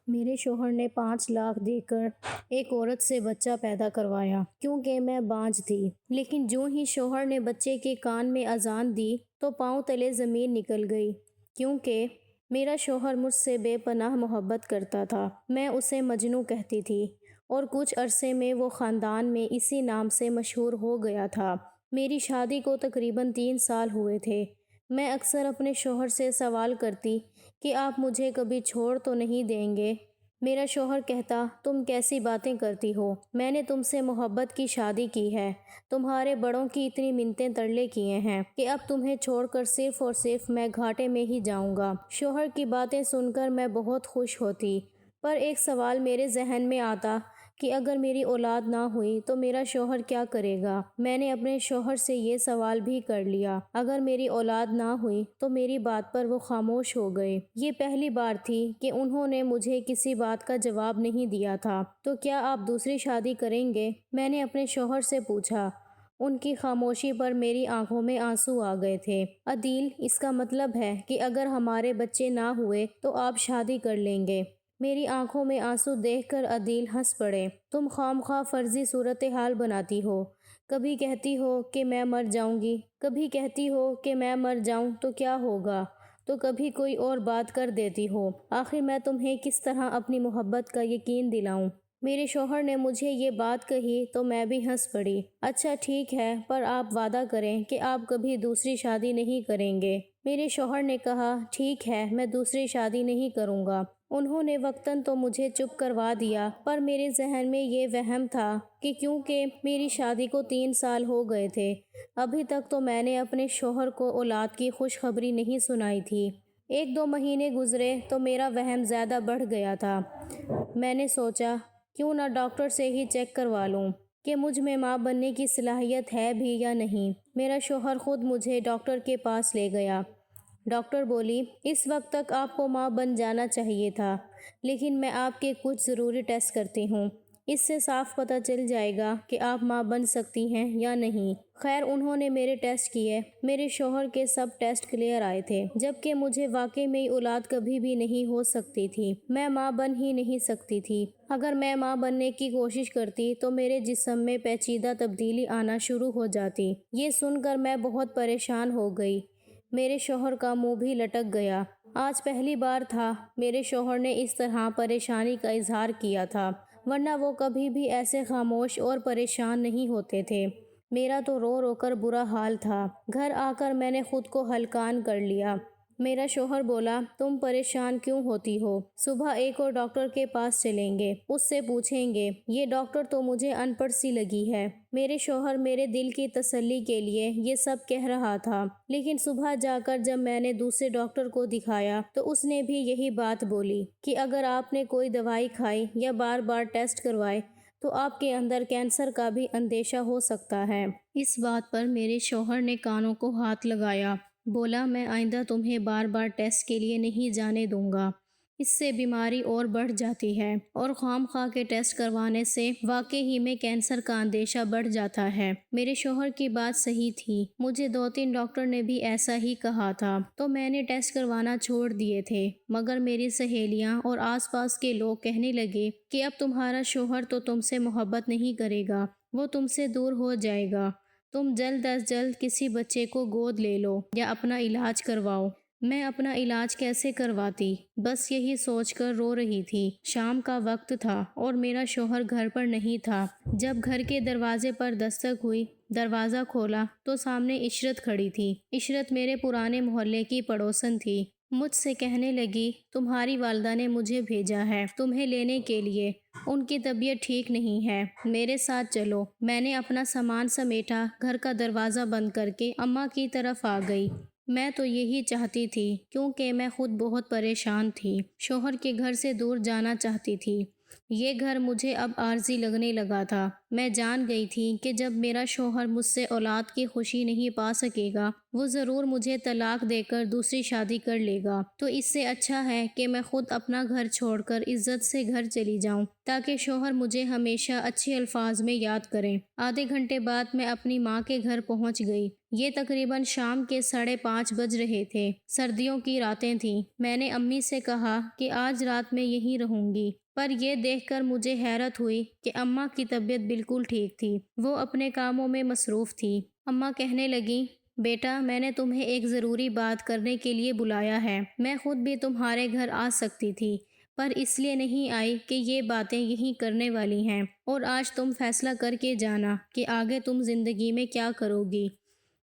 میرے شوہر نے 5 لاکھ دے کر ایک عورت سے بچہ پیدا کروایا کیونکہ میں بانجھ تھی، لیکن جو ہی شوہر نے بچے کے کان میں اذان دی تو پاؤں تلے زمین نکل گئی، کیونکہ میرا شوہر مجھ سے بے پناہ محبت کرتا تھا۔ میں اسے مجنوں کہتی تھی اور کچھ عرصے میں وہ خاندان میں اسی نام سے مشہور ہو گیا تھا۔ میری شادی کو تقریباً 3 سال ہوئے تھے۔ میں اکثر اپنے شوہر سے سوال کرتی کہ آپ مجھے کبھی چھوڑ تو نہیں دیں گے؟ میرا شوہر کہتا، تم کیسی باتیں کرتی ہو، میں نے تم سے محبت کی شادی کی ہے، تمہارے بڑوں کی اتنی منتیں ترلے کیے ہیں کہ اب تمہیں چھوڑ کر صرف اور صرف میں گھاٹے میں ہی جاؤں گا۔ شوہر کی باتیں سن کر میں بہت خوش ہوتی، پر ایک سوال میرے ذہن میں آتا کہ اگر میری اولاد نہ ہوئی تو میرا شوہر کیا کرے گا؟ میں نے اپنے شوہر سے یہ سوال بھی کر لیا۔ اگر میری اولاد نہ ہوئی تو میری بات پر وہ خاموش ہو گئے۔ یہ پہلی بار تھی کہ انہوں نے مجھے کسی بات کا جواب نہیں دیا تھا۔ تو کیا آپ دوسری شادی کریں گے؟ میں نے اپنے شوہر سے پوچھا۔ ان کی خاموشی پر میری آنکھوں میں آنسو آ گئے تھے۔ عدیل، اس کا مطلب ہے کہ اگر ہمارے بچے نہ ہوئے تو آپ شادی کر لیں گے؟ میری آنکھوں میں آنسو دیکھ کر عدیل ہنس پڑے۔ تم خواہ فرضی صورتحال بناتی ہو، کبھی کہتی ہو کہ میں مر جاؤں گی، کبھی کہتی ہو کہ میں مر جاؤں تو کیا ہوگا، تو کبھی کوئی اور بات کر دیتی ہو۔ آخر میں تمہیں کس طرح اپنی محبت کا یقین دلاؤں؟ میرے شوہر نے مجھے یہ بات کہی تو میں بھی ہنس پڑی۔ اچھا ٹھیک ہے، پر آپ وعدہ کریں کہ آپ کبھی دوسری شادی نہیں کریں گے۔ میرے شوہر نے کہا، ٹھیک ہے، میں دوسری شادی نہیں کروں گا۔ انہوں نے وقتاً تو مجھے چپ کروا دیا، پر میرے ذہن میں یہ وہم تھا کہ کیونکہ میری شادی کو 3 سال ہو گئے تھے، ابھی تک تو میں نے اپنے شوہر کو اولاد کی خوشخبری نہیں سنائی تھی۔ 1-2 مہینے گزرے تو میرا وہم زیادہ بڑھ گیا تھا۔ میں نے سوچا، کیوں نہ ڈاکٹر سے ہی چیک کروا لوں کہ مجھ میں ماں بننے کی صلاحیت ہے بھی یا نہیں۔ میرا شوہر خود مجھے ڈاکٹر کے پاس لے گیا۔ ڈاکٹر بولی، اس وقت تک آپ کو ماں بن جانا چاہیے تھا، لیکن میں آپ کے کچھ ضروری ٹیسٹ کرتی ہوں، اس سے صاف پتہ چل جائے گا کہ آپ ماں بن سکتی ہیں یا نہیں۔ خیر، انہوں نے میرے ٹیسٹ کیے۔ میرے شوہر کے سب ٹیسٹ کلیئر آئے تھے، جبکہ مجھے واقعی میں اولاد کبھی بھی نہیں ہو سکتی تھی۔ میں ماں بن ہی نہیں سکتی تھی۔ اگر میں ماں بننے کی کوشش کرتی تو میرے جسم میں پیچیدہ تبدیلی آنا شروع ہو جاتی۔ یہ سن کر میں بہت پریشان ہو گئی۔ میرے شوہر کا منہ بھی لٹک گیا۔ آج پہلی بار تھا میرے شوہر نے اس طرح پریشانی کا اظہار کیا تھا، ورنہ وہ کبھی بھی ایسے خاموش اور پریشان نہیں ہوتے تھے۔ میرا تو رو رو کر برا حال تھا۔ گھر آ کر میں نے خود کو ہلکان کر لیا۔ میرا شوہر بولا، تم پریشان کیوں ہوتی ہو؟ صبح ایک اور ڈاکٹر کے پاس چلیں گے، اس سے پوچھیں گے۔ یہ ڈاکٹر تو مجھے ان پڑھ سی لگی ہے۔ میرے شوہر میرے دل کی تسلی کے لیے یہ سب کہہ رہا تھا، لیکن صبح جا کر جب میں نے دوسرے ڈاکٹر کو دکھایا تو اس نے بھی یہی بات بولی کہ اگر آپ نے کوئی دوائی کھائی یا بار بار ٹیسٹ کروائے تو آپ کے اندر کینسر کا بھی اندیشہ ہو سکتا ہے۔ اس بات پر میرے شوہر نے کانوں کو ہاتھ لگایا۔ بولا، میں آئندہ تمہیں بار بار ٹیسٹ کے لیے نہیں جانے دوں گا، اس سے بیماری اور بڑھ جاتی ہے، اور خام خواہ کے ٹیسٹ کروانے سے واقعی ہی میں کینسر کا اندیشہ بڑھ جاتا ہے۔ میرے شوہر کی بات صحیح تھی، مجھے 2-3 ڈاکٹر نے بھی ایسا ہی کہا تھا، تو میں نے ٹیسٹ کروانا چھوڑ دیے تھے۔ مگر میری سہیلیاں اور آس پاس کے لوگ کہنے لگے کہ اب تمہارا شوہر تو تم سے محبت نہیں کرے گا، وہ تم سے دور ہو جائے گا، تم جلد از جلد کسی بچے کو گود لے لو یا اپنا علاج کرواؤ۔ میں اپنا علاج کیسے کرواتی؟ بس یہی سوچ کر رو رہی تھی۔ شام کا وقت تھا اور میرا شوہر گھر پر نہیں تھا۔ جب گھر کے دروازے پر دستک ہوئی، دروازہ کھولا تو سامنے عشرت کھڑی تھی۔ عشرت میرے پرانے محلے کی پڑوسن تھی۔ مجھ سے کہنے لگی، تمہاری والدہ نے مجھے بھیجا ہے تمہیں لینے کے لیے، ان کی طبیعت ٹھیک نہیں ہے، میرے ساتھ چلو۔ میں نے اپنا سامان سمیٹا، گھر کا دروازہ بند کر کے اماں کی طرف آ گئی۔ میں تو یہی چاہتی تھی، کیونکہ میں خود بہت پریشان تھی، شوہر کے گھر سے دور جانا چاہتی تھی۔ یہ گھر مجھے اب عارضی لگنے لگا تھا۔ میں جان گئی تھی کہ جب میرا شوہر مجھ سے اولاد کی خوشی نہیں پا سکے گا وہ ضرور مجھے طلاق دے کر دوسری شادی کر لے گا، تو اس سے اچھا ہے کہ میں خود اپنا گھر چھوڑ کر عزت سے گھر چلی جاؤں تاکہ شوہر مجھے ہمیشہ اچھے الفاظ میں یاد کریں۔ آدھے گھنٹے بعد میں اپنی ماں کے گھر پہنچ گئی۔ یہ تقریباً شام کے 5:30 بج رہے تھے۔ سردیوں کی راتیں تھیں۔ میں نے امی سے کہا کہ آج رات میں یہیں رہوں گی، پر یہ دیکھ کر مجھے حیرت ہوئی کہ اماں کی طبیعت بالکل ٹھیک تھی، وہ اپنے کاموں میں مصروف تھی۔ اماں کہنے لگیں، بیٹا میں نے تمہیں ایک ضروری بات کرنے کے لیے بلایا ہے۔ میں خود بھی تمہارے گھر آ سکتی تھی، پر اس لیے نہیں آئی کہ یہ باتیں یہیں کرنے والی ہیں، اور آج تم فیصلہ کر کے جانا کہ آگے تم زندگی میں کیا کرو گی۔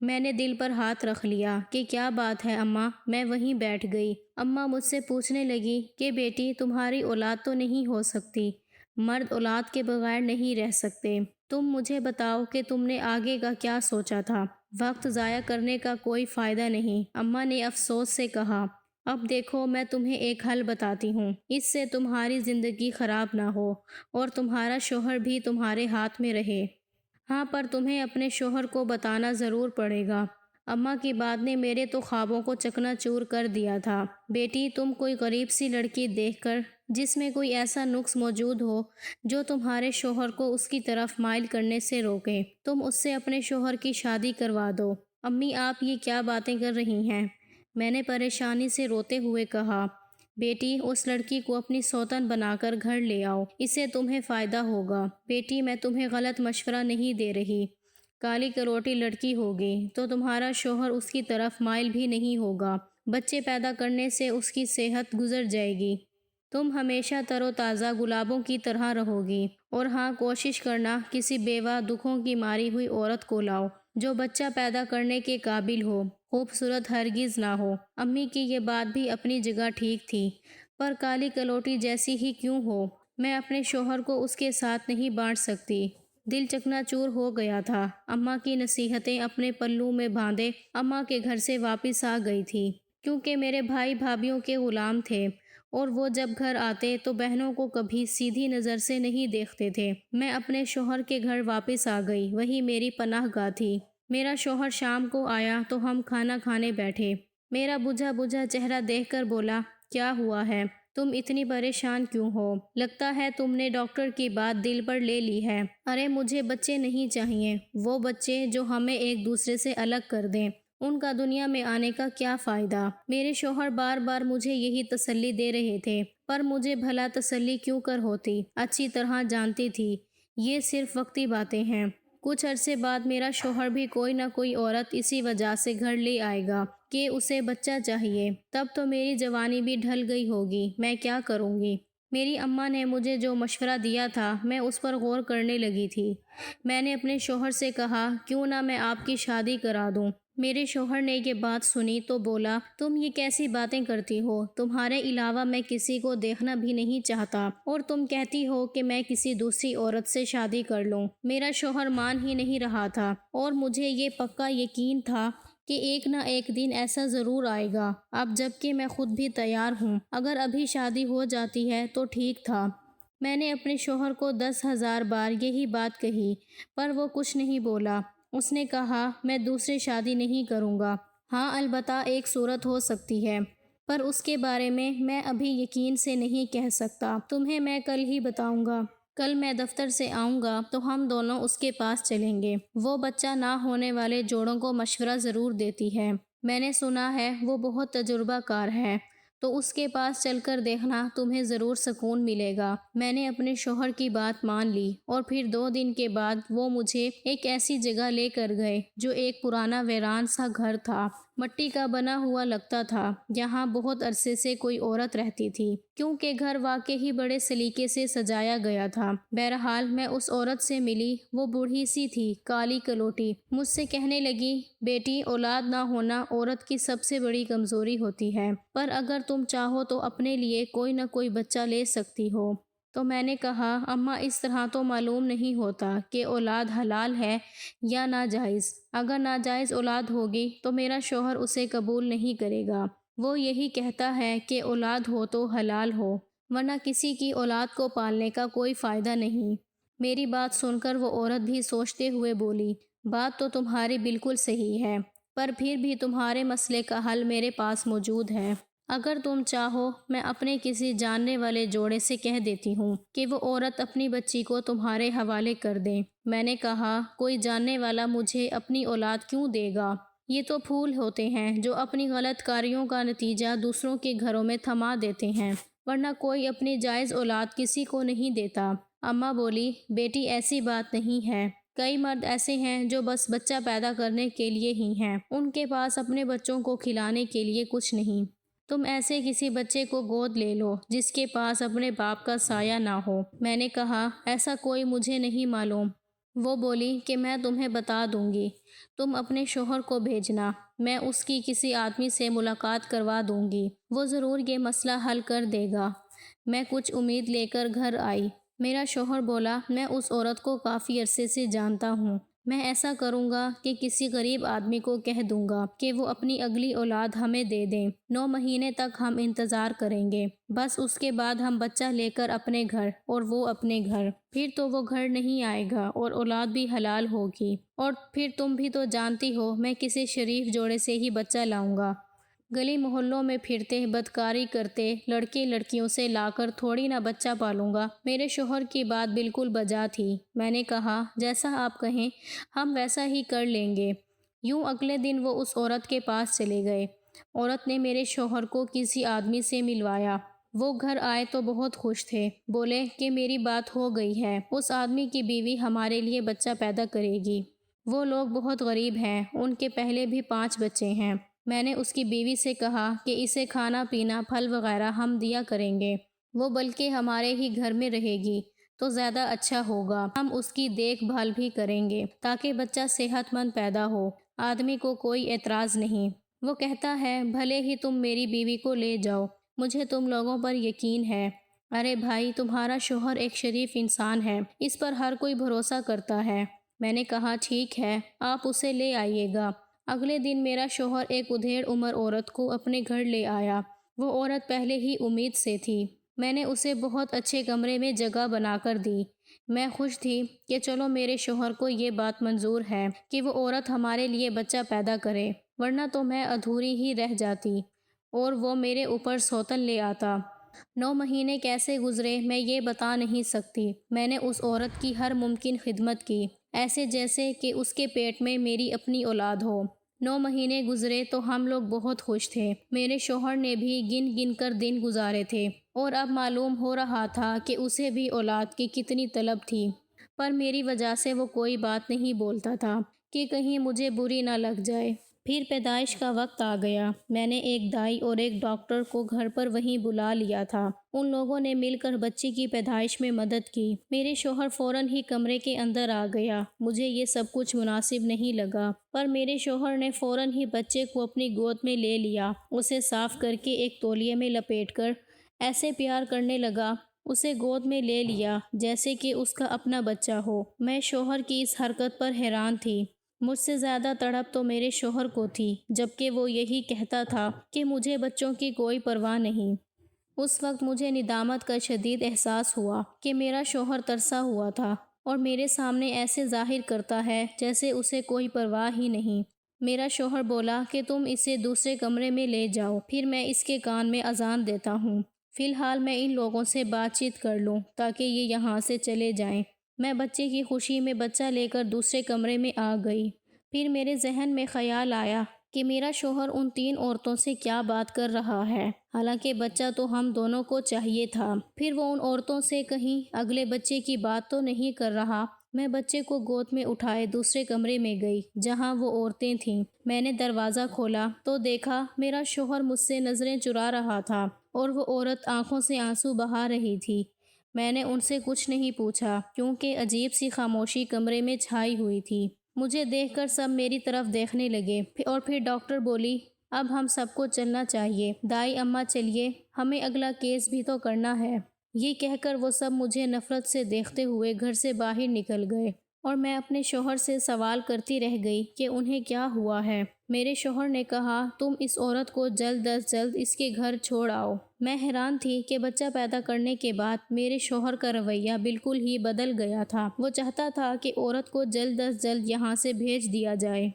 میں نے دل پر ہاتھ رکھ لیا کہ کیا بات ہے اماں۔ میں وہیں بیٹھ گئی۔ اماں مجھ سے پوچھنے لگی کہ بیٹی تمہاری اولاد تو نہیں ہو سکتی، مرد اولاد کے بغیر نہیں رہ سکتے۔ تم مجھے بتاؤ کہ تم نے آگے کا کیا سوچا تھا؟ وقت ضائع کرنے کا کوئی فائدہ نہیں، اماں نے افسوس سے کہا۔ اب دیکھو میں تمہیں ایک حل بتاتی ہوں، اس سے تمہاری زندگی خراب نہ ہو اور تمہارا شوہر بھی تمہارے ہاتھ میں رہے۔ ہاں، پر تمہیں اپنے شوہر کو بتانا ضرور پڑے گا۔ اماں کی بات نے میرے تو خوابوں کو چکنا چور کر دیا تھا۔ بیٹی تم کوئی غریب سی لڑکی دیکھ کر جس میں کوئی ایسا نقص موجود ہو جو تمہارے شوہر کو اس کی طرف مائل کرنے سے روکے، تم اس سے اپنے شوہر کی شادی کروا دو۔ امی آپ یہ کیا باتیں کر رہی ہیں؟ میں نے پریشانی سے روتے ہوئے کہا۔ بیٹی اس لڑکی کو اپنی سوتن بنا کر گھر لے آؤ، اس سے تمہیں فائدہ ہوگا۔ بیٹی میں تمہیں غلط مشورہ نہیں دے رہی، کالی کلوٹی لڑکی ہوگی تو تمہارا شوہر اس کی طرف مائل بھی نہیں ہوگا، بچے پیدا کرنے سے اس کی صحت گزر جائے گی، تم ہمیشہ تر و تازہ گلابوں کی طرح رہو گی۔ اور ہاں کوشش کرنا کسی بیوہ دکھوں کی ماری ہوئی عورت کو لاؤ جو بچہ پیدا کرنے کے قابل ہو، خوبصورت ہرگز نہ ہو۔ امی کی یہ بات بھی اپنی جگہ ٹھیک تھی، پر کالی کلوٹی جیسی ہی کیوں ہو؟ میں اپنے شوہر کو اس کے ساتھ نہیں بانٹ سکتی۔ دل چکنا چور ہو گیا تھا۔ اماں کی نصیحتیں اپنے پلوں میں باندھے اماں کے گھر سے واپس آ گئی تھی، کیونکہ میرے بھائی بھابھیوں کے غلام تھے اور وہ جب گھر آتے تو بہنوں کو کبھی سیدھی نظر سے نہیں دیکھتے تھے۔ میں اپنے شوہر کے گھر واپس آ گئی، وہی میری پناہ گاہ تھی۔ میرا شوہر شام کو آیا تو ہم کھانا کھانے بیٹھے۔ میرا بجھا بجھا چہرہ دیکھ کر بولا، کیا ہوا ہے؟ تم اتنی پریشان کیوں ہو؟ لگتا ہے تم نے ڈاکٹر کی بات دل پر لے لی ہے۔ ارے مجھے بچے نہیں چاہیے، وہ بچے جو ہمیں ایک دوسرے سے الگ کر دیں، ان کا دنیا میں آنے کا کیا فائدہ؟ میرے شوہر بار بار مجھے یہی تسلی دے رہے تھے، پر مجھے بھلا تسلی کیوں کر ہوتی؟ اچھی طرح جانتی تھی یہ صرف وقتی باتیں ہیں۔ کچھ عرصے بعد میرا شوہر بھی کوئی نہ کوئی عورت اسی وجہ سے گھر لے آئے گا کہ اسے بچہ چاہیے، تب تو میری جوانی بھی ڈھل گئی ہوگی، میں کیا کروں گی؟ میری اماں نے مجھے جو مشورہ دیا تھا میں اس پر غور کرنے لگی تھی۔ میں نے اپنے شوہر سے کہا، کیوں نہ میں آپ کی شادی کرا دوں؟ میرے شوہر نے یہ بات سنی تو بولا، تم یہ کیسی باتیں کرتی ہو؟ تمہارے علاوہ میں کسی کو دیکھنا بھی نہیں چاہتا، اور تم کہتی ہو کہ میں کسی دوسری عورت سے شادی کر لوں۔ میرا شوہر مان ہی نہیں رہا تھا، اور مجھے یہ پکا یقین تھا کہ ایک نہ ایک دن ایسا ضرور آئے گا۔ اب جبکہ میں خود بھی تیار ہوں، اگر ابھی شادی ہو جاتی ہے تو ٹھیک تھا۔ میں نے اپنے شوہر کو 10,000 بار یہی بات کہی، پر وہ کچھ نہیں بولا۔ اس نے کہا، میں دوسری شادی نہیں کروں گا۔ ہاں البتہ ایک صورت ہو سکتی ہے، پر اس کے بارے میں ابھی یقین سے نہیں کہہ سکتا، تمہیں میں کل ہی بتاؤں گا۔ کل میں دفتر سے آؤں گا تو ہم دونوں اس کے پاس چلیں گے۔ وہ بچہ نہ ہونے والے جوڑوں کو مشورہ ضرور دیتی ہے، میں نے سنا ہے وہ بہت تجربہ کار ہے، تو اس کے پاس چل کر دیکھنا، تمہیں ضرور سکون ملے گا۔ میں نے اپنے شوہر کی بات مان لی، اور پھر 2 دن کے بعد وہ مجھے ایک ایسی جگہ لے کر گئے جو ایک پرانا ویران سا گھر تھا، مٹی کا بنا ہوا لگتا تھا۔ یہاں بہت عرصے سے کوئی عورت رہتی تھی، کیونکہ گھر واقعی بڑے سلیقے سے سجایا گیا تھا۔ بہرحال میں اس عورت سے ملی، وہ بوڑھی سی تھی، کالی کلوٹی۔ مجھ سے کہنے لگی، بیٹی اولاد نہ ہونا عورت کی سب سے بڑی کمزوری ہوتی ہے، پر اگر تم چاہو تو اپنے لیے کوئی نہ کوئی بچہ لے سکتی ہو۔ تو میں نے کہا، اماں اس طرح تو معلوم نہیں ہوتا کہ اولاد حلال ہے یا ناجائز۔ اگر ناجائز اولاد ہوگی تو میرا شوہر اسے قبول نہیں کرے گا۔ وہ یہی کہتا ہے کہ اولاد ہو تو حلال ہو، ورنہ کسی کی اولاد کو پالنے کا کوئی فائدہ نہیں۔ میری بات سن کر وہ عورت بھی سوچتے ہوئے بولی، بات تو تمہاری بالکل صحیح ہے، پر پھر بھی تمہارے مسئلے کا حل میرے پاس موجود ہے۔ اگر تم چاہو میں اپنے کسی جاننے والے جوڑے سے کہہ دیتی ہوں کہ وہ عورت اپنی بچی کو تمہارے حوالے کر دیں۔ میں نے کہا، کوئی جاننے والا مجھے اپنی اولاد کیوں دے گا؟ یہ تو پھول ہوتے ہیں جو اپنی غلط کاریوں کا نتیجہ دوسروں کے گھروں میں تھما دیتے ہیں، ورنہ کوئی اپنی جائز اولاد کسی کو نہیں دیتا۔ اماں بولی، بیٹی ایسی بات نہیں ہے۔ کئی مرد ایسے ہیں جو بس بچہ پیدا کرنے کے لیے ہی ہیں، ان کے پاس اپنے بچوں کو کھلانے کے لیے کچھ نہیں۔ تم ایسے کسی بچے کو گود لے لو جس کے پاس اپنے باپ کا سایہ نہ ہو۔ میں نے کہا، ایسا کوئی مجھے نہیں معلوم۔ وہ بولی کہ میں تمہیں بتا دوں گی، تم اپنے شوہر کو بھیجنا، میں اس کی کسی آدمی سے ملاقات کروا دوں گی، وہ ضرور یہ مسئلہ حل کر دے گا۔ میں کچھ امید لے کر گھر آئی۔ میرا شوہر بولا، میں اس عورت کو کافی عرصے سے جانتا ہوں، میں ایسا کروں گا کہ کسی غریب آدمی کو کہہ دوں گا کہ وہ اپنی اگلی اولاد ہمیں دے دیں۔ 9 مہینے تک ہم انتظار کریں گے، بس اس کے بعد ہم بچہ لے کر اپنے گھر اور وہ اپنے گھر، پھر تو وہ گھر نہیں آئے گا اور اولاد بھی حلال ہوگی، اور پھر تم بھی تو جانتی ہو میں کسی شریف جوڑے سے ہی بچہ لاؤں گا۔ گلی محلوں میں پھرتے بدکاری کرتے لڑکے لڑکیوں سے لا کر تھوڑی نہ بچہ پالوں گا۔ میرے شوہر کی بات بالکل بجا تھی۔ میں نے کہا، جیسا آپ کہیں ہم ویسا ہی کر لیں گے۔ یوں اگلے دن وہ اس عورت کے پاس چلے گئے۔ عورت نے میرے شوہر کو کسی آدمی سے ملوایا۔ وہ گھر آئے تو بہت خوش تھے، بولے کہ میری بات ہو گئی ہے، اس آدمی کی بیوی ہمارے لیے بچہ پیدا کرے گی۔ وہ لوگ بہت غریب ہیں، ان کے پہلے بھی 5 بچے ہیں۔ میں نے اس کی بیوی سے کہا کہ اسے کھانا پینا پھل وغیرہ ہم دیا کریں گے، وہ بلکہ ہمارے ہی گھر میں رہے گی تو زیادہ اچھا ہوگا، ہم اس کی دیکھ بھال بھی کریں گے تاکہ بچہ صحت مند پیدا ہو۔ آدمی کو کوئی اعتراض نہیں، وہ کہتا ہے بھلے ہی تم میری بیوی کو لے جاؤ، مجھے تم لوگوں پر یقین ہے۔ ارے بھائی، تمہارا شوہر ایک شریف انسان ہے، اس پر ہر کوئی بھروسہ کرتا ہے۔ میں نے کہا، ٹھیک ہے، آپ اسے لے آئیے گا۔ اگلے دن میرا شوہر ایک ادھیڑ عمر عورت کو اپنے گھر لے آیا۔ وہ عورت پہلے ہی امید سے تھی۔ میں نے اسے بہت اچھے کمرے میں جگہ بنا کر دی۔ میں خوش تھی کہ چلو میرے شوہر کو یہ بات منظور ہے کہ وہ عورت ہمارے لیے بچہ پیدا کرے، ورنہ تو میں ادھوری ہی رہ جاتی اور وہ میرے اوپر سوتن لے آتا۔ 9 مہینے کیسے گزرے میں یہ بتا نہیں سکتی۔ میں نے اس عورت کی ہر ممکن خدمت کی، ایسے جیسے کہ اس کے پیٹ میں میری اپنی اولاد ہو۔ 9 مہینے گزرے تو ہم لوگ بہت خوش تھے۔ میرے شوہر نے بھی گن گن کر دن گزارے تھے اور اب معلوم ہو رہا تھا کہ اسے بھی اولاد کی کتنی طلب تھی، پر میری وجہ سے وہ کوئی بات نہیں بولتا تھا کہ کہیں مجھے بری نہ لگ جائے۔ پھر پیدائش کا وقت آ گیا۔ میں نے ایک دائی اور ایک ڈاکٹر کو گھر پر وہیں بلا لیا تھا۔ ان لوگوں نے مل کر بچی کی پیدائش میں مدد کی۔ میرے شوہر فوراً ہی کمرے کے اندر آ گیا۔ مجھے یہ سب کچھ مناسب نہیں لگا، پر میرے شوہر نے فوراً ہی بچے کو اپنی گود میں لے لیا، اسے صاف کر کے ایک تولیے میں لپیٹ کر ایسے پیار کرنے لگا، اسے گود میں لے لیا جیسے کہ اس کا اپنا بچہ ہو۔ میں شوہر کی اس حرکت پر حیران تھی۔ مجھ سے زیادہ تڑپ تو میرے شوہر کو تھی، جبکہ وہ یہی کہتا تھا کہ مجھے بچوں کی کوئی پرواہ نہیں۔ اس وقت مجھے ندامت کا شدید احساس ہوا کہ میرا شوہر ترسا ہوا تھا اور میرے سامنے ایسے ظاہر کرتا ہے جیسے اسے کوئی پرواہ ہی نہیں۔ میرا شوہر بولا کہ تم اسے دوسرے کمرے میں لے جاؤ، پھر میں اس کے کان میں اذان دیتا ہوں۔ فی الحال میں ان لوگوں سے بات چیت کر لوں تاکہ یہ یہاں سے چلے جائیں۔ میں بچے کی خوشی میں بچہ لے کر دوسرے کمرے میں آ گئی۔ پھر میرے ذہن میں خیال آیا کہ میرا شوہر ان 3 عورتوں سے کیا بات کر رہا ہے، حالانکہ بچہ تو ہم دونوں کو چاہیے تھا۔ پھر وہ ان عورتوں سے کہیں اگلے بچے کی بات تو نہیں کر رہا۔ میں بچے کو گود میں اٹھائے دوسرے کمرے میں گئی جہاں وہ عورتیں تھیں۔ میں نے دروازہ کھولا تو دیکھا میرا شوہر مجھ سے نظریں چرا رہا تھا اور وہ عورت آنکھوں سے آنسو بہا رہی تھی۔ میں نے ان سے کچھ نہیں پوچھا کیونکہ عجیب سی خاموشی کمرے میں چھائی ہوئی تھی۔ مجھے دیکھ کر سب میری طرف دیکھنے لگے اور پھر ڈاکٹر بولی، اب ہم سب کو چلنا چاہیے۔ دائی اماں چلیے، ہمیں اگلا کیس بھی تو کرنا ہے۔ یہ کہہ کر وہ سب مجھے نفرت سے دیکھتے ہوئے گھر سے باہر نکل گئے اور میں اپنے شوہر سے سوال کرتی رہ گئی کہ انہیں کیا ہوا ہے۔ میرے شوہر نے کہا، تم اس عورت کو جلد از جلد اس کے گھر چھوڑ آؤ۔ میں حیران تھی کہ بچہ پیدا کرنے کے بعد میرے شوہر کا رویہ بالکل ہی بدل گیا تھا۔ وہ چاہتا تھا کہ عورت کو جلد از جلد یہاں سے بھیج دیا جائے۔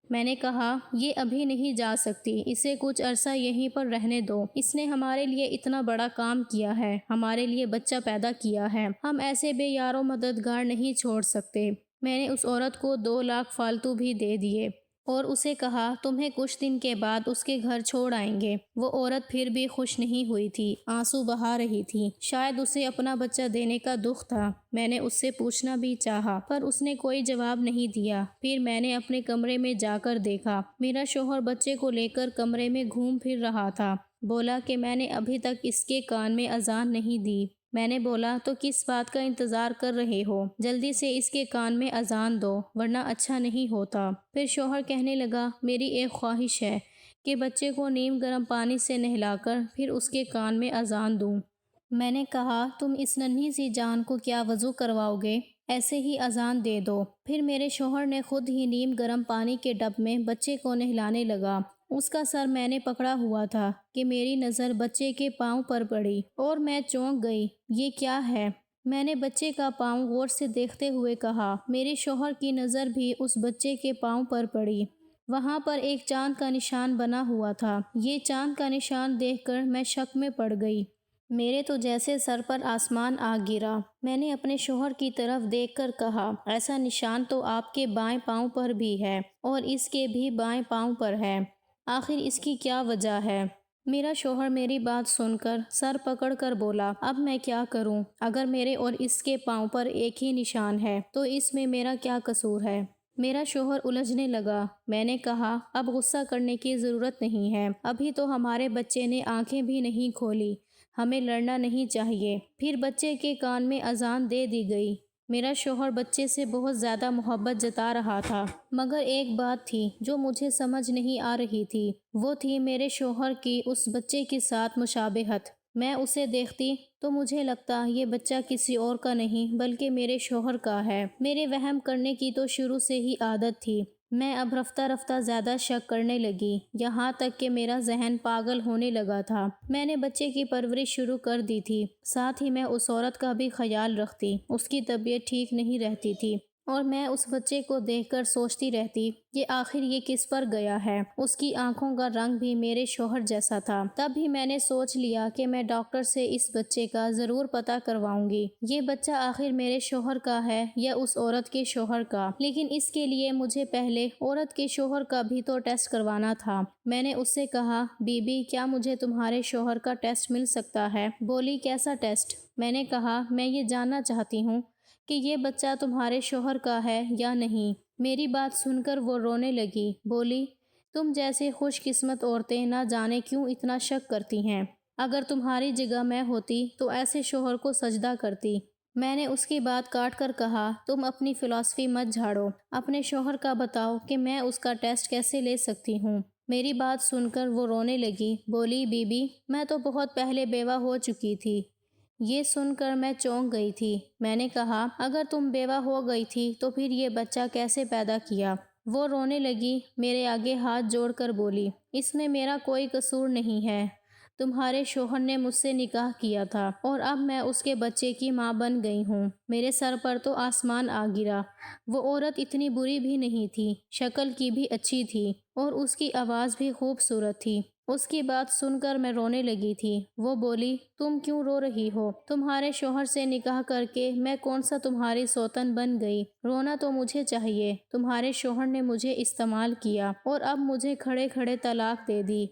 میں نے کہا یہ ابھی نہیں جا سکتی، اسے کچھ عرصہ یہیں پر رہنے دو، اس نے ہمارے لیے اتنا بڑا کام کیا ہے، ہمارے لیے بچہ پیدا کیا ہے، ہم ایسے بے یار و مددگار نہیں چھوڑ سکتے۔ میں نے اس عورت کو 2 لاکھ فالتو بھی دے دیے اور اسے کہا تمہیں کچھ دن کے بعد اس کے گھر چھوڑ آئیں گے۔ وہ عورت پھر بھی خوش نہیں ہوئی تھی، آنسو بہا رہی تھی، شاید اسے اپنا بچہ دینے کا دکھ تھا۔ میں نے اس سے پوچھنا بھی چاہا پر اس نے کوئی جواب نہیں دیا۔ پھر میں نے اپنے کمرے میں جا کر دیکھا، میرا شوہر بچے کو لے کر کمرے میں گھوم پھر رہا تھا۔ بولا کہ میں نے ابھی تک اس کے کان میں اذان نہیں دی۔ میں نے بولا تو کس بات کا انتظار کر رہے ہو، جلدی سے اس کے کان میں اذان دو ورنہ اچھا نہیں ہوتا۔ پھر شوہر کہنے لگا میری ایک خواہش ہے کہ بچے کو نیم گرم پانی سے نہلا کر پھر اس کے کان میں اذان دوں۔ میں نے کہا تم اس ننھی سی جان کو کیا وضو کرواؤ گے، ایسے ہی اذان دے دو۔ پھر میرے شوہر نے خود ہی نیم گرم پانی کے ٹب میں بچے کو نہلانے لگا۔ اس کا سر میں نے پکڑا ہوا تھا کہ میری نظر بچے کے پاؤں پر پڑی اور میں چونک گئی، یہ کیا ہے؟ میں نے بچے کا پاؤں غور سے دیکھتے ہوئے کہا۔ میرے شوہر کی نظر بھی اس بچے کے پاؤں پر پڑی، وہاں پر ایک چاند کا نشان بنا ہوا تھا۔ یہ چاند کا نشان دیکھ کر میں شک میں پڑ گئی، میرے تو جیسے سر پر آسمان آ گرا۔ میں نے اپنے شوہر کی طرف دیکھ کر کہا ایسا نشان تو آپ کے بائیں پاؤں پر بھی ہے اور اس کے بھی بائیں پاؤں پر ہے، آخر اس کی کیا وجہ ہے؟ میرا شوہر میری بات سن کر سر پکڑ کر بولا اب میں کیا کروں؟ اگر میرے اور اس کے پاؤں پر ایک ہی نشان ہے تو اس میں میرا کیا قصور ہے؟ میرا شوہر الجھنے لگا۔ میں نے کہا اب غصہ کرنے کی ضرورت نہیں ہے، ابھی تو ہمارے بچے نے آنکھیں بھی نہیں کھولی، ہمیں لڑنا نہیں چاہیے۔ پھر بچے کے کان میں اذان دے دی گئی۔ میرا شوہر بچے سے بہت زیادہ محبت جتا رہا تھا، مگر ایک بات تھی جو مجھے سمجھ نہیں آ رہی تھی، وہ تھی میرے شوہر کی اس بچے کے ساتھ مشابہت۔ میں اسے دیکھتی تو مجھے لگتا یہ بچہ کسی اور کا نہیں بلکہ میرے شوہر کا ہے۔ میرے وہم کرنے کی تو شروع سے ہی عادت تھی، میں اب رفتہ رفتہ زیادہ شک کرنے لگی، یہاں تک کہ میرا ذہن پاگل ہونے لگا تھا۔ میں نے بچے کی پرورش شروع کر دی تھی، ساتھ ہی میں اس عورت کا بھی خیال رکھتی، اس کی طبیعت ٹھیک نہیں رہتی تھی اور میں اس بچے کو دیکھ کر سوچتی رہتی کہ آخر یہ کس پر گیا ہے۔ اس کی آنکھوں کا رنگ بھی میرے شوہر جیسا تھا۔ تب ہی میں نے سوچ لیا کہ میں ڈاکٹر سے اس بچے کا ضرور پتہ کرواؤں گی، یہ بچہ آخر میرے شوہر کا ہے یا اس عورت کے شوہر کا، لیکن اس کے لیے مجھے پہلے عورت کے شوہر کا بھی تو ٹیسٹ کروانا تھا۔ میں نے اس سے کہا بی بی کیا مجھے تمہارے شوہر کا ٹیسٹ مل سکتا ہے؟ بولی کیسا ٹیسٹ؟ میں نے کہا میں یہ جاننا چاہتی ہوں کہ یہ بچہ تمہارے شوہر کا ہے یا نہیں۔ میری بات سن کر وہ رونے لگی، بولی تم جیسے خوش قسمت عورتیں نہ جانے کیوں اتنا شک کرتی ہیں، اگر تمہاری جگہ میں ہوتی تو ایسے شوہر کو سجدہ کرتی۔ میں نے اس کی بات کاٹ کر کہا تم اپنی فلسفی مت جھاڑو، اپنے شوہر کا بتاؤ کہ میں اس کا ٹیسٹ کیسے لے سکتی ہوں۔ میری بات سن کر وہ رونے لگی، بولی بی بی میں تو بہت پہلے بیوہ ہو چکی تھی۔ یہ سن کر میں چونک گئی تھی۔ میں نے کہا اگر تم بیوہ ہو گئی تھی تو پھر یہ بچہ کیسے پیدا کیا؟ وہ رونے لگی، میرے آگے ہاتھ جوڑ کر بولی اس میں میرا کوئی قصور نہیں ہے، تمہارے شوہر نے مجھ سے نکاح کیا تھا اور اب میں اس کے بچے کی ماں بن گئی ہوں۔ میرے سر پر تو آسمان آ گرا۔ وہ عورت اتنی بری بھی نہیں تھی، شکل کی بھی اچھی تھی اور اس کی آواز بھی خوبصورت تھی۔ اس کی بات سن کر میں رونے لگی تھی۔ وہ بولی تم کیوں رو رہی ہو؟ تمہارے شوہر سے نکاح کر کے میں کون سا تمہاری سوتن بن گئی؟ رونا تو مجھے چاہیے، تمہارے شوہر نے مجھے استعمال کیا اور اب مجھے کھڑے کھڑے طلاق دے دی۔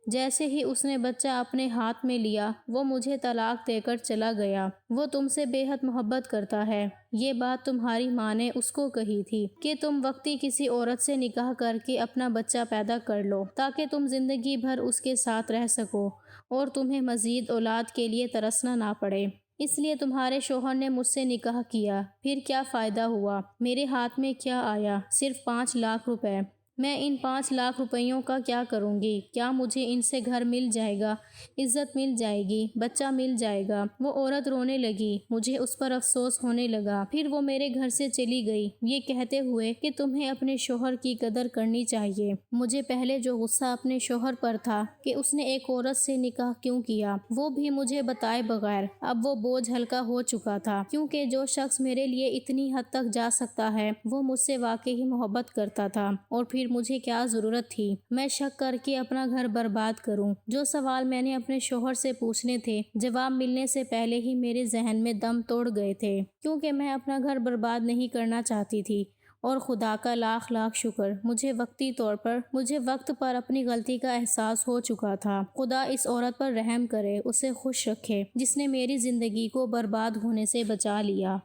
جیسے ہی اس نے بچہ اپنے ہاتھ میں لیا وہ مجھے طلاق دے کر چلا گیا۔ وہ تم سے بے حد محبت کرتا ہے، یہ بات تمہاری ماں نے اس کو کہی تھی کہ تم وقتی کسی عورت سے نکاح کر کے اپنا بچہ پیدا کر لو تاکہ تم زندگی بھر اس کے ساتھ رہ سکو اور تمہیں مزید اولاد کے لیے ترسنا نہ پڑے، اس لیے تمہارے شوہر نے مجھ سے نکاح کیا۔ پھر کیا فائدہ ہوا؟ میرے ہاتھ میں کیا آیا؟ صرف 5 لاکھ روپے۔ میں ان 5 لاکھ روپیوں کا کیا کروں گی؟ کیا مجھے ان سے گھر مل جائے گا، عزت مل جائے گی، بچہ مل جائے گا؟ وہ عورت رونے لگی، مجھے اس پر افسوس ہونے لگا۔ پھر وہ میرے گھر سے چلی گئی یہ کہتے ہوئے کہ تمہیں اپنے شوہر کی قدر کرنی چاہیے۔ مجھے پہلے جو غصہ اپنے شوہر پر تھا کہ اس نے ایک عورت سے نکاح کیوں کیا، وہ بھی مجھے بتائے بغیر اب وہ بوجھ ہلکا ہو چکا تھا، کیونکہ جو شخص میرے لیے اتنی حد تک جا سکتا ہے وہ مجھ سے واقعی محبت کرتا تھا اور پھر پھر مجھے کیا ضرورت تھی میں شک کر کے اپنا گھر برباد کروں؟ جو سوال میں نے اپنے شوہر سے پوچھنے تھے جواب ملنے سے پہلے ہی میرے ذہن میں دم توڑ گئے تھے، کیونکہ میں اپنا گھر برباد نہیں کرنا چاہتی تھی۔ اور خدا کا لاکھ لاکھ شکر، مجھے وقت پر اپنی غلطی کا احساس ہو چکا تھا۔ خدا اس عورت پر رحم کرے، اسے خوش رکھے جس نے میری زندگی کو برباد ہونے سے بچا لیا۔